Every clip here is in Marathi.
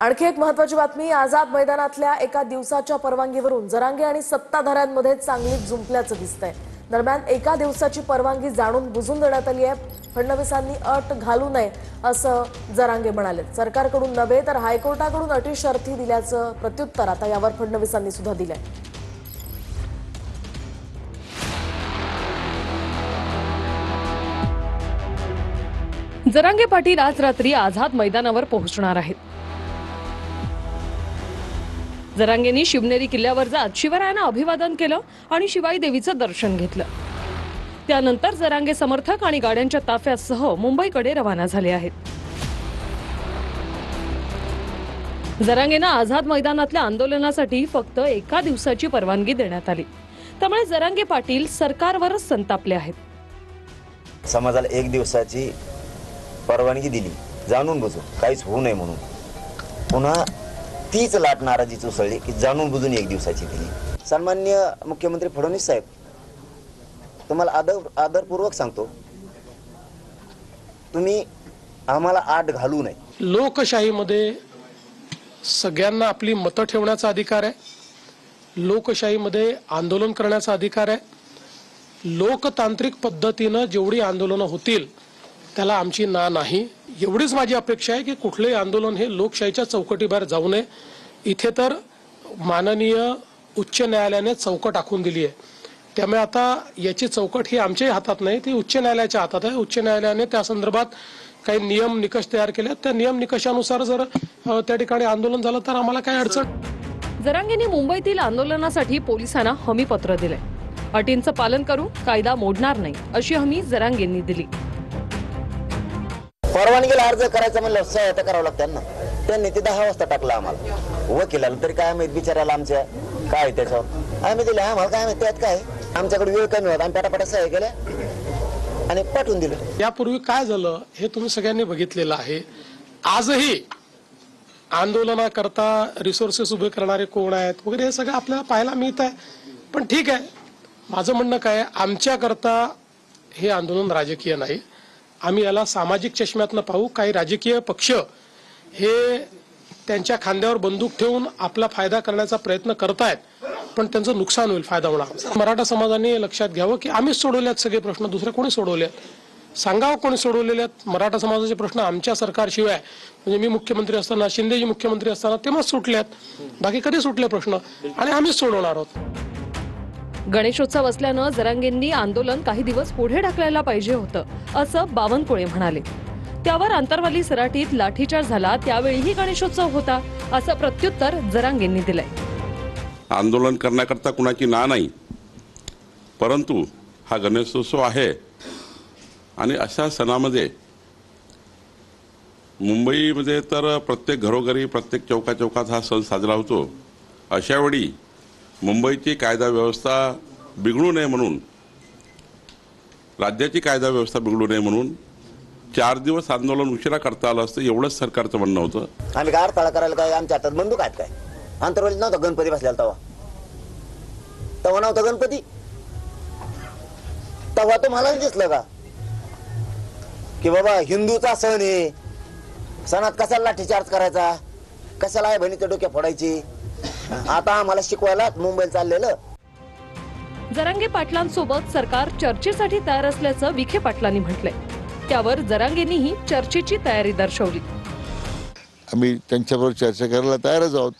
आणखी एक महत्त्वाची बातमी। आझाद मैदानातल्या एका दिवसाच्या परवानगीवरून जरांगे आणि सत्ताधाऱ्यांमध्ये चांगलीच जुंपल्याचं दिसतंय। दरम्यान एका दिवसाची परवानगी जाणून बुजून देण्यात आली आहे। फडणवीसांनी अट घालू नये असं जरांगे म्हणाले। सरकारकडून नव्हे तर हायकोर्टाकडून अटी शर्ती दिल्याचं प्रत्युत्तर आता यावर फडणवीसांनी सुद्धा दिलंय। जरांगे पाटील आज रात्री आझाद मैदानावर पोहोचणार आहेत। जरांगेंनी शिवनेरी किल्ल्यावर जात शिवरायांना अभिवादन केलं आणि शिवाई देवीचं दर्शन घेतलं। त्यानंतर जरांगे समर्थक आणि गाड्यांच्या ताफ्यासह मुंबईकडे रवाना झाले आहेत। जरांगेंना आझाद मैदानातल्या आंदोलनासाठी फक्त एका दिवसाची परवानगी देण्यात आली। त्यामुळे जरांगे पाटील सरकारवरच संतापले आहेत। समाजाला एक दिवसाची परवानगी दिली जाणून बुजून, काहीच होऊ नये म्हणून। पुन्हा तीच लाट नाराजीची उसळली की जाणून बुजून एक दिवसाची दिली। सन्माननीय मुख्यमंत्री फडणवीस साहेब, तुम्हाला आदरपूर्वक सांगतो, तुम्ही आम्हाला आट घालू नये। लोकशाहीमध्ये सगळ्यांना आपली मतं ठेवण्याचा अधिकार आहे। लोकशाहीमध्ये आंदोलन करण्याचा अधिकार आहे। लोकतांत्रिक पद्धतीने जेवढी आंदोलनं होतील त्याला आमची ना नाही। एवढीच माझी अपेक्षा आहे की कुठलेही आंदोलन हे लोकशाहीच्या चौकटीबाहेर जाऊ नये। इथे तर माननीय उच्च न्यायालयाने चौकट आखून दिली आहे। त्यामुळे आता याची चौकट ही आमच्याही हातात नाही, ती उच्च न्यायालयाच्या हातात आहे। उच्च न्यायालयाने त्या संदर्भात काही नियम निकष तयार केले। त्या नियम निकषानुसार जर त्या ठिकाणी आंदोलन झालं तर आम्हाला काही अडचण। जरांगेंनी मुंबईतील आंदोलनासाठी पोलिसांना हमी पत्र दिले। अटींचं पालन करू, कायदा मोडणार नाही अशी हमी जरांगेंनी दिली। परवानगीला अर्ज करायचा म्हणलं सहायता करावं लागतं त्यांना। त्यांनी ते 10 वाजता टाकलं आम्हाला। वकिलाला तरी काय माहित बिचारायला आमच्या काय त्याच्यावर आम्ही दिले, आम्हाला काय माहित त्यात काय। आमच्याकडे वेळ कमी होता, आम्ही पटापटा सह्या केल्या आणि पाठवून दिलं। यापूर्वी काय झालं हे तुम्ही सगळ्यांनी बघितलेलं आहे। आजही आंदोलनाकरता रिसोर्सेस उभे करणारे कोण आहेत वगैरे हे सगळं आपल्याला पाहायला मिळत आहे। पण ठीक आहे, माझं म्हणणं काय, आमच्याकरता हे आंदोलन राजकीय नाही। आम्ही याला सामाजिक चष्म्यातनं पाहू। काही राजकीय पक्ष हे त्यांच्या खांद्यावर बंदूक ठेवून आपला फायदा करण्याचा प्रयत्न करतायत, पण त्यांचं नुकसान होईल, फायदा होणार। मराठा समाजाने लक्षात घ्यावं की आम्हीच सोडवल्यात सगळे प्रश्न, दुसरे कोणी सोडवलेत सांगावं, कोणी सोडवलेले आहेत। मराठा समाजाचे प्रश्न आमच्या सरकारशिवाय, म्हणजे मी मुख्यमंत्री असताना, शिंदेजी मुख्यमंत्री असताना तेव्हाच सुटल्यात, बाकी कधी सुटले प्रश्न, आणि आम्हीच सोडवणार आहोत। गणेशोत्सव असल्यानं जरांगेंनी आंदोलन काही दिवस पुढे ढकलायला पाहिजे होतं असं बावनकुळे म्हणाले। त्यावर अंतरवाली सराटीत लाठीचार्ज झाला, त्यावेळीही गणेशोत्सव होता असं प्रत्युत्तर जरांगेंनी दिलंय। आंदोलन करण्याकरता कुणाची ना नाही, परंतु हा गणेशोत्सव आहे आणि अशा सणामध्ये मुंबईमध्ये तर प्रत्येक घरोघरी, प्रत्येक चौकाचौकात हा सण साजरा होतो। अशा वेळी मुंबईची कायदा व्यवस्था बिघडू नये म्हणून, राज्याची कायदा व्यवस्था बिघडू नये म्हणून 4 दिवस आंदोलन उशिरा करता आलं असतं, एवढंच सरकारचं म्हणणं होतं। आम्ही काय अडथळा करायला काय, आमच्या हातात बंदूक आहेत काय? अंतरवालीत नव्हता गणपती बसलेला, तेव्हा नव्हता गणपती, तेव्हा तो मला दिसलं का की बाबा हिंदूचा सण आहे, सणात कशाला लाठीचार्ज करायचा, कशाला आहे बहिणीच्या डोक्या फोडायची? आता आम्हाला शिकवायला मुंबईला चाललेलं। जरांगे पाटलांसोबत सरकार चर्चेसाठी तयार असल्याचं विखे पाटलांनी म्हटलंय। त्यावर जरांगेंनीही चर्चेची तयारी दर्शवली। आम्ही त्यांच्याबरोबर चर्चा करायला तयारच आहोत।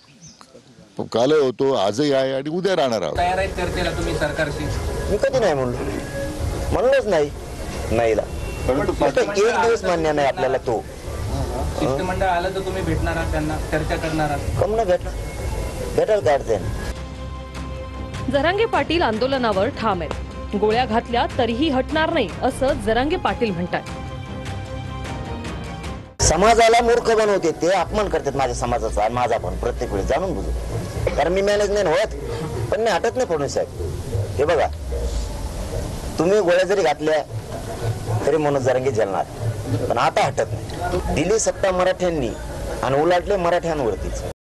काल होतो, आजही आहे आणि उद्या राहणार आहोत। तयार आहेत चर्चेला तुम्ही सरकारशी? मी कधी नाही म्हणलोच नाही। नाहीला एक दिवस मान्य नाही आपल्याला। तो शिष्टमंडळ आलं तर तुम्ही भेटणार आहात त्यांना, चर्चा करणार आहात? कम ना भेटेल काय अडचण? जरांगे पाटील आंदोलनावर ठाम आहेत। गोळ्या घातल्या तरीही हटणार नाही असं जरांगे पाटील म्हणतात। समाजाला मूर्ख बनवते ते, अपमान करतात माझ्या समाजाचा, माझा पण प्रत्येक वेळी जाणून बुजून। कारण मी मॅनेज नाही होत, पण नाही हटत नाही फडणवीस साहेब। हे बघा, तुम्ही गोळ्या जरी घातल्या तरी मनोज जरांगे जलणार, पण आता हटत नाही। दिली सत्ता मराठ्यांनी आणि उलाटले मराठ्यांवरतीच।